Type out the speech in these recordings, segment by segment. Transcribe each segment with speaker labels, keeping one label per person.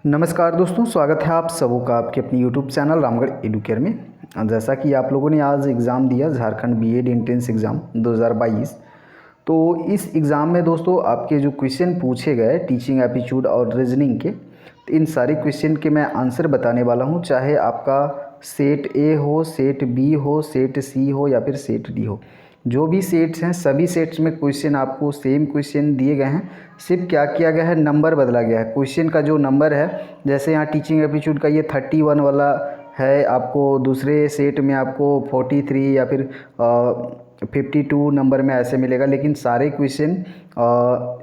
Speaker 1: नमस्कार दोस्तों, स्वागत है आप सबों का आपके अपने यूट्यूब चैनल रामगढ़ एडुकेयर में। जैसा कि आप लोगों ने आज एग्ज़ाम दिया झारखंड बीएड एंट्रेंस एग्ज़ाम 2022। तो इस एग्ज़ाम में दोस्तों आपके जो क्वेश्चन पूछे गए टीचिंग एप्टीट्यूड और रीजनिंग के, तो इन सारे क्वेश्चन के मैं आंसर बताने वाला हूं। चाहे आपका सेट ए हो, सेट बी हो, सेट सी हो या फिर सेट डी हो, जो भी सेट्स हैं सभी सेट्स में क्वेश्चन आपको सेम क्वेश्चन दिए गए हैं। सिर्फ क्या किया गया है, नंबर बदला गया है। क्वेश्चन का जो नंबर है, जैसे यहाँ टीचिंग एप्टीट्यूड का ये 31 वाला है, आपको दूसरे सेट में आपको 43 या फिर 52 नंबर में ऐसे मिलेगा, लेकिन सारे क्वेश्चन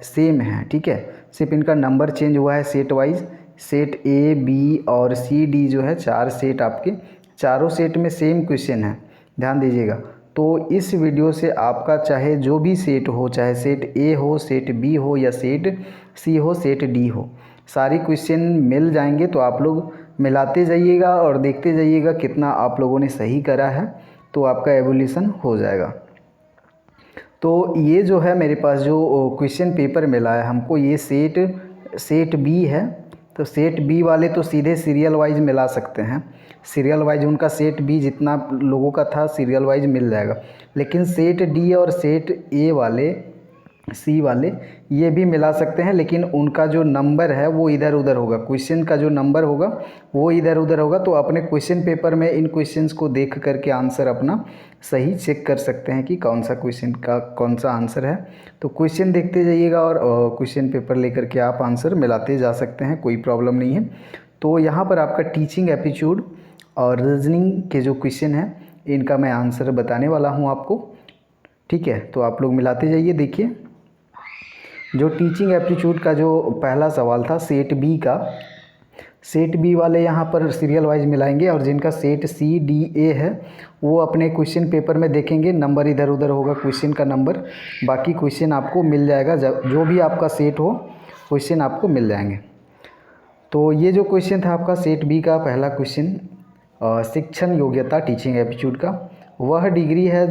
Speaker 1: सेम हैं। ठीक है, सिर्फ इनका नंबर चेंज हुआ है set wise. Set A B और सी डी जो है, चार सेट आपके, चारों सेट में सेम क्वेश्चन है, ध्यान दीजिएगा। तो इस वीडियो से आपका चाहे जो भी सेट हो, चाहे सेट ए हो, सेट बी हो या सेट सी हो, सेट डी हो, सारे क्वेश्चन मिल जाएंगे। तो आप लोग मिलाते जाइएगा और देखते जाइएगा कितना आप लोगों ने सही करा है, तो आपका एवोल्यूशन हो जाएगा। तो ये जो है मेरे पास जो क्वेश्चन पेपर मिला है हमको, ये सेट बी है। तो सेट बी वाले तो सीधे सीरियल वाइज मिला सकते हैं, सीरियल वाइज उनका सेट बी जितना लोगों का था सीरियल वाइज मिल जाएगा। लेकिन सेट डी और सेट ए वाले, सी वाले, ये भी मिला सकते हैं, लेकिन उनका जो नंबर है वो इधर उधर होगा। क्वेश्चन का जो नंबर होगा वो इधर उधर होगा। तो अपने क्वेश्चन पेपर में इन क्वेश्चंस को देख करके आंसर अपना सही चेक कर सकते हैं कि कौन सा क्वेश्चन का कौन सा आंसर है। तो क्वेश्चन देखते जाइएगा और क्वेश्चन पेपर लेकर के आप आंसर मिलाते जा सकते हैं, कोई प्रॉब्लम नहीं है। तो यहाँ पर आपका टीचिंग एप्टीट्यूड और रीजनिंग के जो क्वेश्चन हैं इनका मैं आंसर बताने वाला हूँ आपको। ठीक है, तो आप लोग मिलाते जाइए। देखिए, जो टीचिंग एप्टीट्यूड का जो पहला सवाल था सेट बी का, सेट बी वाले यहाँ पर सीरियल वाइज मिलाएंगे, और जिनका सेट सी डी ए है वो अपने क्वेश्चन पेपर में देखेंगे, नंबर इधर उधर होगा क्वेश्चन का नंबर, बाकी क्वेश्चन आपको मिल जाएगा। जो भी आपका सेट हो क्वेश्चन आपको मिल जाएंगे। तो ये जो क्वेश्चन था आपका सेट बी का पहला क्वेश्चन, शिक्षण योग्यता टीचिंग एप्टीट्यूड का, वह डिग्री है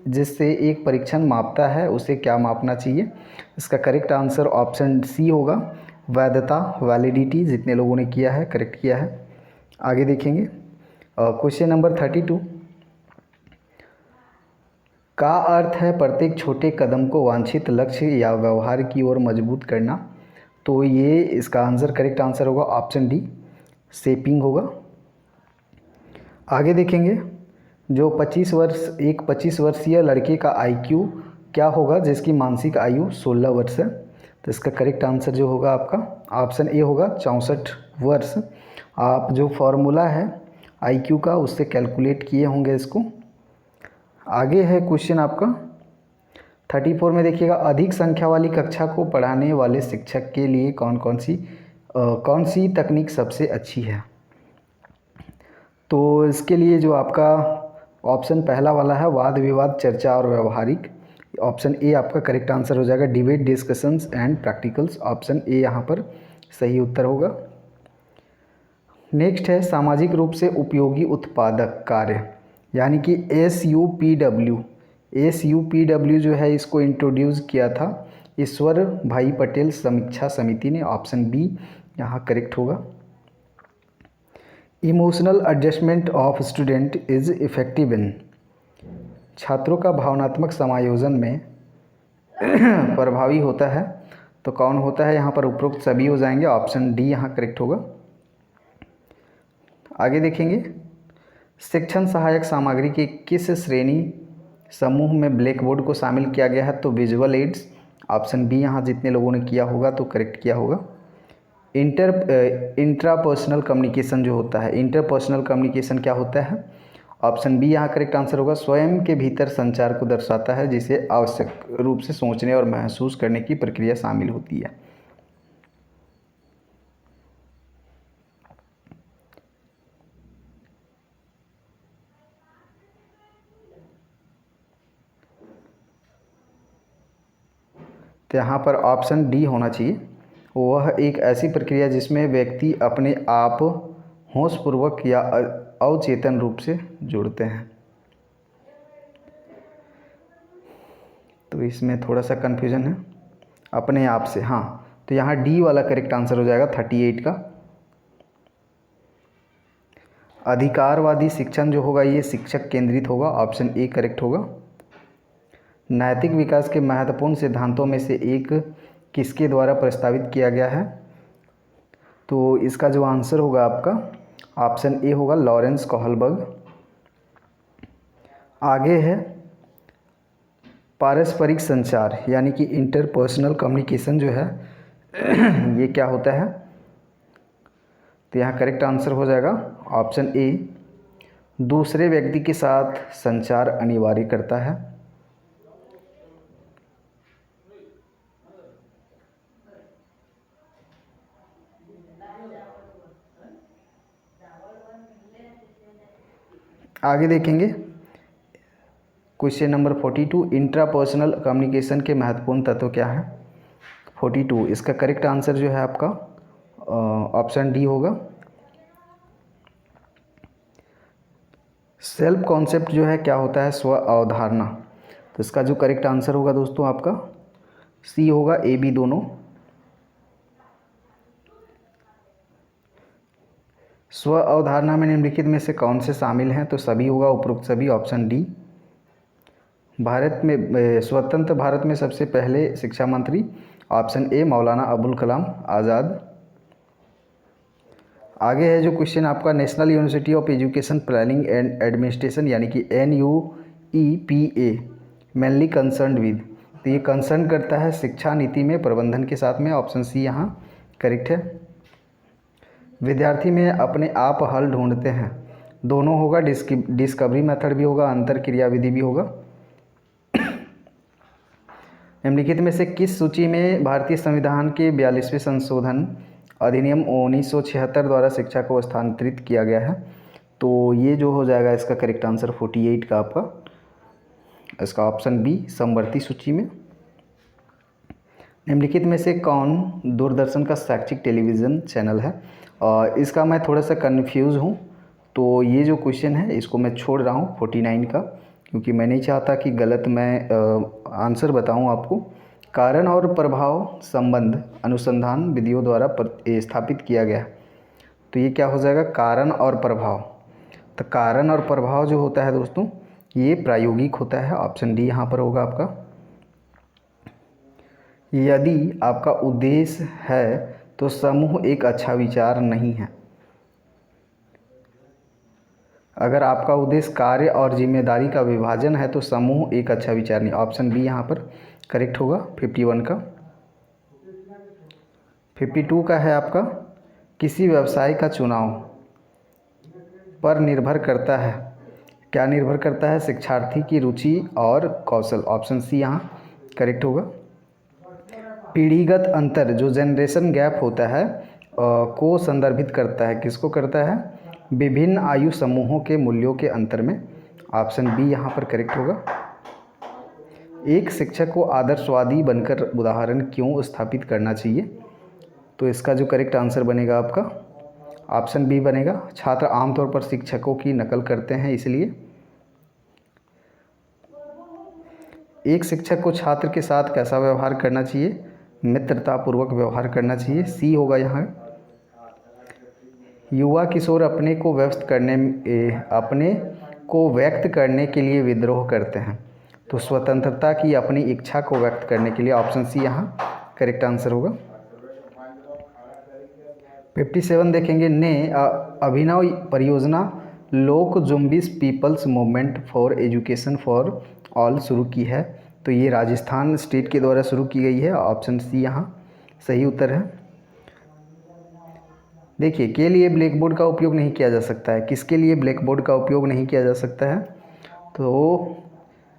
Speaker 1: जिससे एक परीक्षण मापता है, उसे क्या मापना चाहिए। इसका करेक्ट आंसर ऑप्शन सी होगा, वैधता, वैलिडिटी। जितने लोगों ने किया है करेक्ट किया है। आगे देखेंगे क्वेश्चन नंबर 32 का अर्थ है प्रत्येक छोटे कदम को वांछित लक्ष्य या व्यवहार की ओर मजबूत करना। तो ये इसका आंसर करेक्ट आंसर होगा ऑप्शन डी, शेपिंग होगा। आगे देखेंगे जो 25 वर्षीय लड़के का आईक्यू क्या होगा जिसकी मानसिक आयु 16 वर्ष है। तो इसका करेक्ट आंसर जो होगा आपका ऑप्शन ए होगा, 64 वर्ष। आप जो फॉर्मूला है आईक्यू का उससे कैलकुलेट किए होंगे इसको। आगे है क्वेश्चन आपका 34 में, देखिएगा अधिक संख्या वाली कक्षा को पढ़ाने वाले शिक्षक के लिए कौन सी तकनीक सबसे अच्छी है। तो इसके लिए जो आपका ऑप्शन पहला वाला है वाद विवाद, चर्चा और व्यवहारिक, ऑप्शन ए आपका करेक्ट आंसर हो जाएगा। Debate, discussions and practicals, option A यहाँ पर सही उत्तर होगा। नेक्स्ट है सामाजिक रूप से उपयोगी उत्पादक कार्य, यानी कि एस यू पी डब्ल्यू जो है इसको इंट्रोड्यूस किया था ईश्वर भाई पटेल समीक्षा समिति ने, ऑप्शन बी यहाँ करेक्ट होगा। Emotional adjustment of student is effective in, छात्रों का भावनात्मक समायोजन में प्रभावी होता है, तो कौन होता है यहाँ पर, उपरोक्त सभी हो जाएंगे, ऑप्शन डी यहाँ करेक्ट होगा। आगे देखेंगे शिक्षण सहायक सामग्री के किस श्रेणी समूह में ब्लैक बोर्ड को शामिल किया गया है। तो विजुअल एड्स, ऑप्शन बी यहाँ जितने लोगों ने किया होगा तो करेक्ट किया होगा। इंट्रापर्सनल कम्युनिकेशन जो होता है, इंटरपर्सनल कम्युनिकेशन क्या होता है, ऑप्शन बी यहाँ करेक्ट आंसर होगा। स्वयं के भीतर संचार को दर्शाता है जिसे आवश्यक रूप से सोचने और महसूस करने की प्रक्रिया शामिल होती है। तो यहाँ पर ऑप्शन डी होना चाहिए, वह एक ऐसी प्रक्रिया जिसमें व्यक्ति अपने आप होशपूर्वक या अवचेतन रूप से जुड़ते हैं। तो इसमें थोड़ा सा कन्फ्यूजन है, अपने आप से, हाँ, तो यहाँ डी वाला करेक्ट आंसर हो जाएगा 38 का, अधिकारवादी शिक्षण जो होगा ये शिक्षक केंद्रित होगा, ऑप्शन ए करेक्ट होगा। नैतिक विकास के महत्वपूर्ण सिद्धांतों में से एक किसके द्वारा प्रस्तावित किया गया है? तो इसका जो आंसर होगा आपका ऑप्शन ए होगा, लॉरेंस कोहलबर्ग। आगे है पारस्परिक संचार यानी कि इंटरपर्सनल कम्युनिकेशन जो है ये क्या होता है? तो यहाँ करेक्ट आंसर हो जाएगा ऑप्शन ए, दूसरे व्यक्ति के साथ संचार अनिवार्य करता है। आगे देखेंगे क्वेश्चन नंबर 42, इंट्रापर्सनल कम्युनिकेशन के महत्वपूर्ण तत्व क्या है? 42 इसका करेक्ट आंसर जो है आपका ऑप्शन डी होगा। सेल्फ कॉन्सेप्ट जो है क्या होता है? स्व अवधारणा। तो इसका जो करेक्ट आंसर होगा दोस्तों आपका सी होगा, ए बी दोनों। स्व अवधारणा में निम्नलिखित में से कौन से शामिल हैं? तो सभी होगा, उपरोक्त सभी, ऑप्शन डी। भारत में स्वतंत्र भारत में सबसे पहले शिक्षा मंत्री, ऑप्शन ए मौलाना अबुल कलाम आज़ाद। आगे है जो क्वेश्चन आपका, national university of education planning and administration यानी कि NUEPA मेनली कंसर्न विद। तो ये कंसर्न करता है शिक्षा नीति में प्रबंधन के साथ में, ऑप्शन सी यहाँ करेक्ट है। विद्यार्थी में अपने आप हल ढूंढते हैं, दोनों होगा, डिस्कवरी मेथड भी होगा, अंतर क्रिया विधि भी होगा। निम्नलिखित में से किस सूची में भारतीय संविधान के 42वें संशोधन अधिनियम 1976 द्वारा शिक्षा को स्थानांतरित किया गया है? तो ये जो हो जाएगा इसका करेक्ट आंसर 48 का आपका, इसका ऑप्शन बी समवर्ती सूची में। निम्नलिखित में से कौन दूरदर्शन का शैक्षिक टेलीविज़न चैनल है? इसका मैं थोड़ा सा कन्फ्यूज़ हूँ, तो ये जो क्वेश्चन है इसको मैं छोड़ रहा हूँ 49 का, क्योंकि मैं नहीं चाहता कि गलत मैं आंसर बताऊँ आपको। कारण और प्रभाव संबंध अनुसंधान विधियों द्वारा स्थापित किया गया। तो ये क्या हो जाएगा? कारण और प्रभाव। तो कारण और प्रभाव जो होता है दोस्तों ये प्रायोगिक होता है, ऑप्शन डी यहाँ पर होगा आपका। यदि आपका उद्देश्य है तो समूह एक अच्छा विचार नहीं है। अगर आपका उद्देश्य कार्य और जिम्मेदारी का विभाजन है तो समूह एक अच्छा विचार नहीं, ऑप्शन बी यहाँ पर करेक्ट होगा 51 का। 52 का है आपका, किसी व्यवसाय का चुनाव पर निर्भर करता है, क्या निर्भर करता है? शिक्षार्थी की रुचि और कौशल, ऑप्शन सी यहाँ करेक्ट होगा। पीढ़ीगत अंतर जो जनरेशन गैप होता है को संदर्भित करता है, किसको करता है? विभिन्न आयु समूहों के मूल्यों के अंतर में, ऑप्शन बी यहाँ पर करेक्ट होगा। एक शिक्षक को आदर्शवादी बनकर उदाहरण क्यों स्थापित करना चाहिए? तो इसका जो करेक्ट आंसर बनेगा आपका ऑप्शन बी बनेगा, छात्र आमतौर पर शिक्षकों की नकल करते हैं इसलिए। एक शिक्षक को छात्र के साथ कैसा व्यवहार करना चाहिए? मित्रतापूर्वक व्यवहार करना चाहिए, सी होगा यहाँ। युवा किशोर अपने को व्यक्त करने के लिए विद्रोह करते हैं, तो स्वतंत्रता की अपनी इच्छा को व्यक्त करने के लिए, ऑप्शन सी यहाँ करेक्ट आंसर होगा। 57 देखेंगे, ने अभिनव परियोजना Lok Jumbish people's movement for education for all शुरू की है, तो ये राजस्थान स्टेट के द्वारा शुरू की गई है, ऑप्शन सी यहाँ सही उत्तर है। देखिए, के लिए ब्लैक बोर्ड का उपयोग नहीं किया जा सकता है, किसके लिए ब्लैक बोर्ड का उपयोग नहीं किया जा सकता है? तो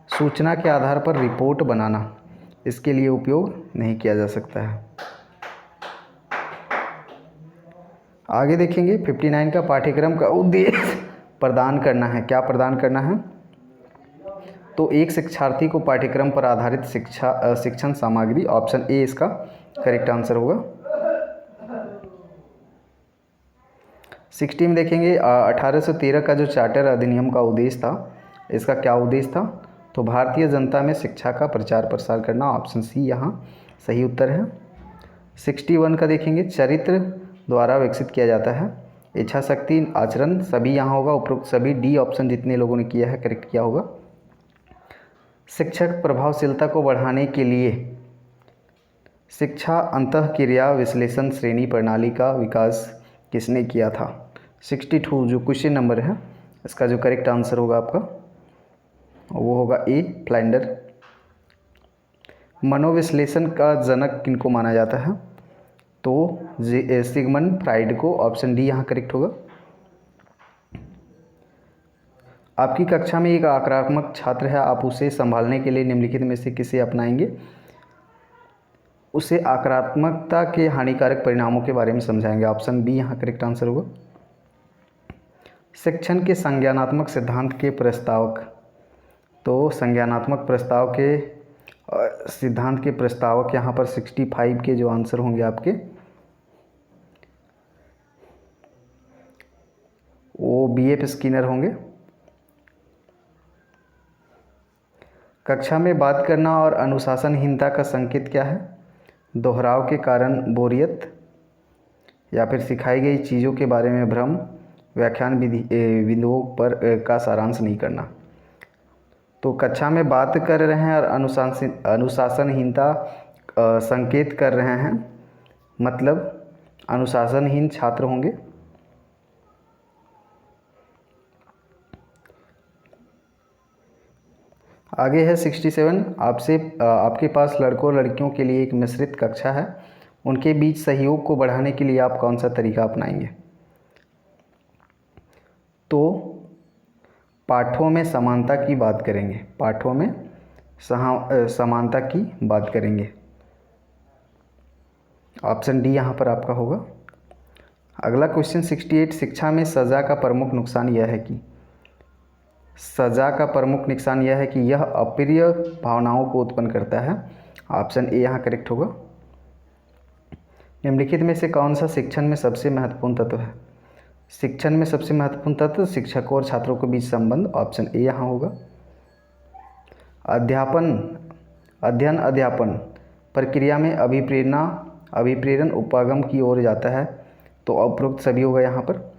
Speaker 1: सूचना के आधार पर रिपोर्ट बनाना, इसके लिए उपयोग नहीं किया जा सकता है। आगे देखेंगे 59 का, पाठ्यक्रम का उद्देश्य प्रदान करना है, क्या प्रदान करना है? तो एक शिक्षार्थी को पाठ्यक्रम पर आधारित शिक्षण सामग्री, ऑप्शन ए इसका करेक्ट आंसर होगा। 60 में देखेंगे 1813 का जो चार्टर अधिनियम का उद्देश्य था, इसका क्या उद्देश्य था? तो भारतीय जनता में शिक्षा का प्रचार प्रसार करना, ऑप्शन सी यहाँ सही उत्तर है। 61 का देखेंगे, चरित्र द्वारा विकसित किया जाता है, इच्छा शक्ति, आचरण, सभी यहाँ होगा, उपरोक्त सभी, डी ऑप्शन जितने लोगों ने किया है करेक्ट किया होगा। शिक्षक प्रभावशीलता को बढ़ाने के लिए शिक्षा अंतःक्रिया विश्लेषण श्रेणी प्रणाली का विकास किसने किया था? 62 जो क्वेश्चन नंबर है, इसका जो करेक्ट आंसर होगा आपका वो होगा ए, फ्लाइंडर। मनोविश्लेषण का जनक किनको माना जाता है? तो सिगमंड फ्राइड को, ऑप्शन डी यहाँ करेक्ट होगा। आपकी कक्षा में एक आक्रामक छात्र है, आप उसे संभालने के लिए निम्नलिखित में से किसे अपनाएंगे? उसे आक्रामकता के हानिकारक परिणामों के बारे में समझाएंगे, ऑप्शन बी यहाँ करेक्ट आंसर होगा। शिक्षण के संज्ञानात्मक सिद्धांत के प्रस्तावक, तो संज्ञानात्मक प्रस्ताव के सिद्धांत के प्रस्तावक यहाँ पर 65 के जो आंसर होंगे आपके वो B.F. स्किनर होंगे। कक्षा में बात करना और अनुशासनहीनता का संकेत क्या है? दोहराव के कारण बोरियत, या फिर सिखाई गई चीज़ों के बारे में भ्रम, व्याख्यान बिंदुओं पर का सारांश नहीं करना। तो कक्षा में बात कर रहे हैं और अनुशासनहीनता संकेत कर रहे हैं, मतलब अनुशासनहीन छात्र होंगे। आगे है 67, आपके पास लड़कों और लड़कियों के लिए एक मिश्रित कक्षा है, उनके बीच सहयोग को बढ़ाने के लिए आप कौन सा तरीका अपनाएंगे? तो पाठों में समानता की बात करेंगे, पाठों में समानता की बात करेंगे, ऑप्शन डी यहाँ पर आपका होगा। अगला क्वेश्चन 68, शिक्षा में सज़ा का प्रमुख नुकसान यह है कि, सज़ा का प्रमुख नुकसान यह है कि यह अप्रिय भावनाओं को उत्पन्न करता है, ऑप्शन ए यहाँ करेक्ट होगा। निम्नलिखित में से कौन सा शिक्षण में सबसे महत्वपूर्ण तत्व है? शिक्षण में सबसे महत्वपूर्ण तत्व शिक्षकों और छात्रों के बीच संबंध, ऑप्शन ए यहाँ होगा। अध्ययन अध्यापन प्रक्रिया में अभिप्रेरण उपागम की ओर जाता है, तो उपरोक्त सभी होगा यहाँ पर।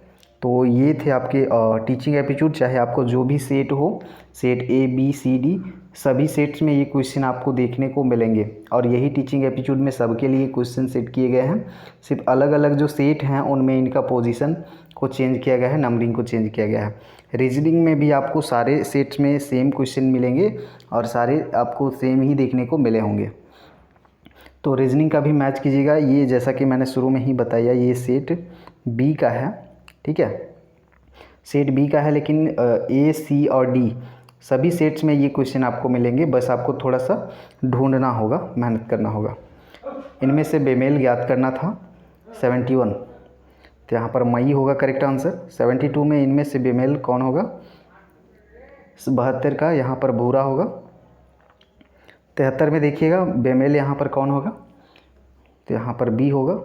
Speaker 1: तो ये थे आपके टीचिंग एप्टीट्यूड, चाहे आपको जो भी सेट हो, set A B C D, सभी सेट्स में ये क्वेश्चन आपको देखने को मिलेंगे और यही टीचिंग एप्टीट्यूड में सबके लिए क्वेश्चन सेट किए गए हैं। सिर्फ अलग अलग जो सेट हैं उनमें इनका पोजीशन को चेंज किया गया है, नंबरिंग को चेंज किया गया है। रीजनिंग में भी आपको सारे सेट्स में सेम क्वेश्चन मिलेंगे और सारे आपको सेम ही देखने को मिले होंगे। तो रीजनिंग का भी मैच कीजिएगा। ये जैसा कि मैंने शुरू में ही बताया, ये सेट बी का है, ठीक है, सेट बी का है, लेकिन ए सी और डी सभी सेट्स में ये क्वेश्चन आपको मिलेंगे, बस आपको थोड़ा सा ढूंढना होगा, मेहनत करना होगा। इनमें से बेमेल ज्ञात करना था 71, तो यहाँ पर मई होगा करेक्ट आंसर। 72 में इनमें से बेमेल कौन होगा? 72 का यहाँ पर भूरा होगा। 73 में देखिएगा बेमेल यहाँ पर कौन होगा? तो यहाँ पर बी होगा।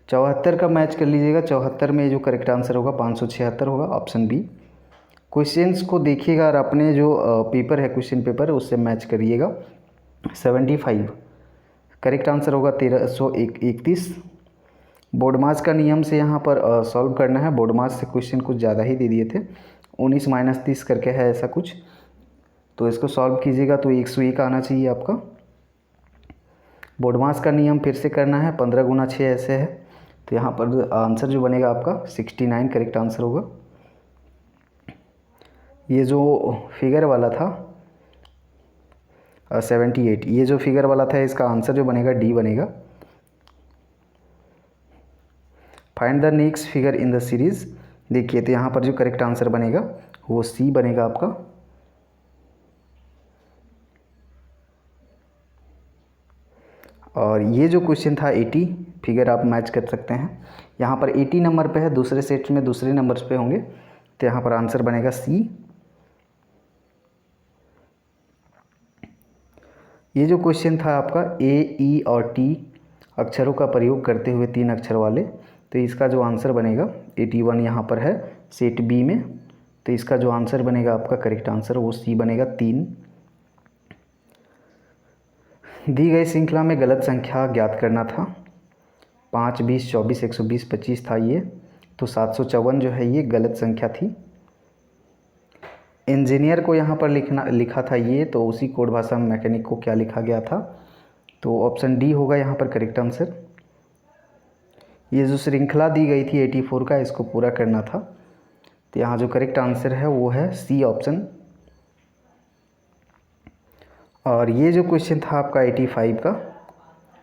Speaker 1: 74 का मैच कर लीजिएगा, 74 में जो करेक्ट आंसर होगा 576 होगा, ऑप्शन बी। क्वेश्चंस को देखिएगा और अपने जो पेपर है, क्वेश्चन पेपर है, उससे मैच करिएगा। 75 करेक्ट आंसर होगा 1331। बोर्डमास का नियम से यहाँ पर सॉल्व करना है। बोर्डमास से क्वेश्चन कुछ ज़्यादा ही दे दिए थे, 19 - 30 करके है ऐसा कुछ, तो इसको सॉल्व कीजिएगा तो 101 आना चाहिए आपका। बोर्डमास का नियम फिर से करना है, 15 × 6 ऐसे है, तो यहाँ पर आंसर जो बनेगा आपका 69 करेक्ट आंसर होगा। ये जो फिगर वाला था 78, ये जो फिगर वाला था इसका आंसर जो बनेगा डी बनेगा। Find the next figure in the series, देखिए तो यहाँ पर जो करेक्ट आंसर बनेगा वो सी बनेगा आपका। और ये जो क्वेश्चन था 80 फिगर आप मैच कर सकते हैं, यहाँ पर 80 नंबर पे है, दूसरे सेट में दूसरे नंबर्स पे होंगे, तो यहाँ पर आंसर बनेगा सी। ये जो क्वेश्चन था आपका ए ई और टी अक्षरों का प्रयोग करते हुए 3 अक्षर वाले, तो इसका जो आंसर बनेगा 81 यहाँ पर है सेट बी में, तो इसका जो आंसर बनेगा आपका करेक्ट आंसर वो सी बनेगा 3। दी गई श्रृंखला में गलत संख्या ज्ञात करना था। 5, 20, 24, 120, 25 था ये, तो 754 जो है ये गलत संख्या थी। इंजीनियर को यहाँ पर लिखा था ये, तो उसी कोड भाषा में मैकेनिक को क्या लिखा गया था, तो ऑप्शन डी होगा यहाँ पर करेक्ट आंसर। ये जो श्रृंखला दी गई थी 84 का, इसको पूरा करना था, तो यहाँ जो करेक्ट आंसर है वो है सी ऑप्शन। और ये जो क्वेश्चन था आपका 85 का,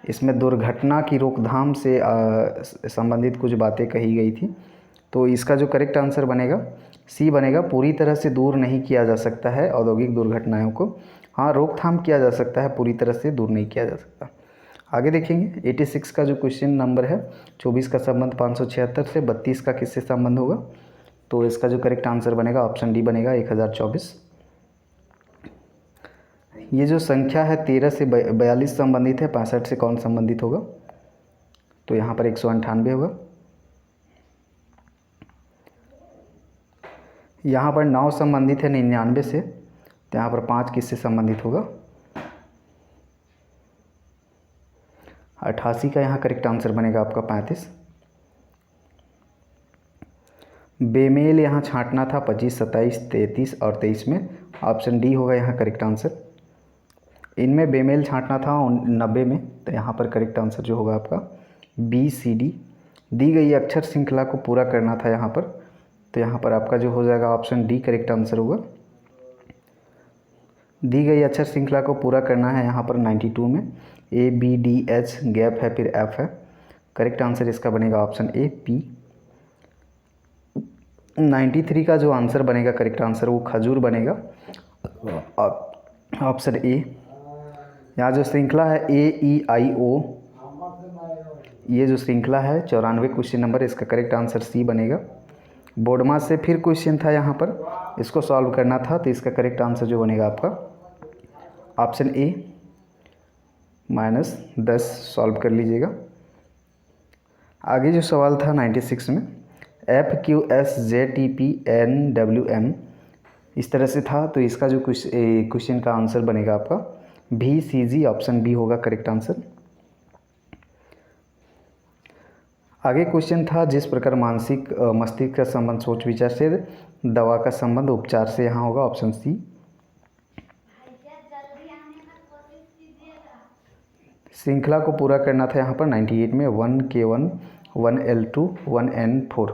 Speaker 1: इसमें दुर्घटना की रोकथाम से संबंधित कुछ बातें कही गई थी, तो इसका जो करेक्ट आंसर बनेगा सी बनेगा। पूरी तरह से दूर नहीं किया जा सकता है औद्योगिक दुर्घटनाओं को, हाँ रोकथाम किया जा सकता है, पूरी तरह से दूर नहीं किया जा सकता। आगे देखेंगे 86 का जो क्वेश्चन नंबर है, 24 का संबंध 576 से, 32 का किससे संबंध होगा, तो इसका जो करेक्ट आंसर बनेगा ऑप्शन डी बनेगा 1024। ये जो संख्या है 13 से 42 संबंधित है, 65 से कौन संबंधित होगा, तो यहाँ पर 198 होगा। यहाँ पर 9 संबंधित है 99 से, तो यहाँ पर 5 किससे संबंधित होगा, 88 का यहाँ करेक्ट आंसर बनेगा आपका 35। बेमेल यहाँ छांटना था 25, 27, 33 और 23 में, ऑप्शन डी होगा यहाँ करेक्ट आंसर। इनमें बेमेल छांटना था 90 में, तो यहाँ पर करेक्ट आंसर जो होगा आपका बी सी डी। दी गई अक्षर श्रृंखला को पूरा करना था यहाँ पर, तो यहाँ पर आपका जो हो जाएगा ऑप्शन डी करेक्ट आंसर होगा। दी गई अक्षर श्रृंखला को पूरा करना है यहाँ पर 92 में, A B D H gap है, फिर एफ है, करेक्ट आंसर इसका बनेगा ऑप्शन ए पी। 93 का जो आंसर बनेगा करेक्ट आंसर वो खजूर बनेगा, ऑप्शन ए। यहाँ जो श्रृंखला है ए ई आई ओ, ये जो श्रृंखला है 94 क्वेश्चन नंबर, इसका करेक्ट आंसर सी बनेगा। बोर्ड मास से फिर क्वेश्चन था यहाँ पर, इसको सॉल्व करना था, तो इसका करेक्ट आंसर जो बनेगा आपका ऑप्शन ए -10 सॉल्व कर लीजिएगा। आगे जो सवाल था 96 में, F Q S J T P N W M इस तरह से था, तो इसका जो क्वेश्चन का आंसर बनेगा आपका भी सी जी, ऑप्शन बी होगा करेक्ट आंसर। आगे क्वेश्चन था जिस प्रकार मानसिक मस्तिष्क का संबंध सोच विचार से, दवा का संबंध उपचार से, यहाँ होगा ऑप्शन सी। श्रृंखला को पूरा करना था यहाँ पर 98 में 1K1, 1L2, 1N4,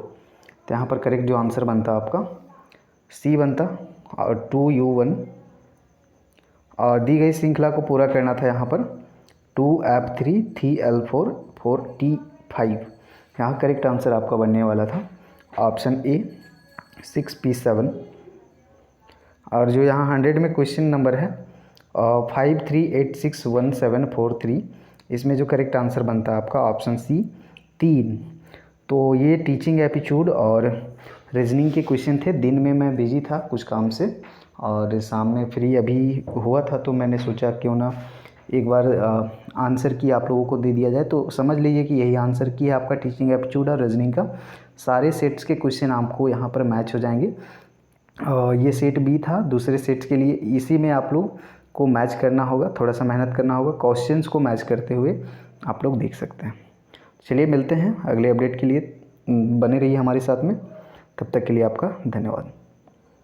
Speaker 1: तो यहाँ पर करेक्ट जो आंसर बनता आपका सी बनता, और 2U1। और दी गई श्रृंखला को पूरा करना था यहाँ पर 2F3, 3L4, 4T5, यहाँ करेक्ट आंसर आपका बनने वाला था ऑप्शन ए 6P7। और जो यहाँ 100 में क्वेश्चन नंबर है 53861743, इसमें जो करेक्ट आंसर बनता है आपका ऑप्शन सी 3। तो ये टीचिंग एप्टीट्यूड और रीजनिंग के क्वेश्चन थे। दिन में मैं बिजी था कुछ काम से, और शाम में फ्री अभी हुआ था, तो मैंने सोचा क्यों ना एक बार आंसर की आप लोगों को दे दिया जाए। तो समझ लीजिए कि यही आंसर की है आपका टीचिंग एप्टीट्यूड और रीजनिंग का। सारे सेट्स के क्वेश्चन आपको यहाँ पर मैच हो जाएंगे। ये सेट बी था, दूसरे सेट्स के लिए इसी में आप लोग को मैच करना होगा, थोड़ा सा मेहनत करना होगा, क्वेश्चंस को मैच करते हुए आप लोग देख सकते हैं। चलिए मिलते हैं अगले अपडेट के लिए, बने रहिए हमारे साथ में, तब तक के लिए आपका धन्यवाद।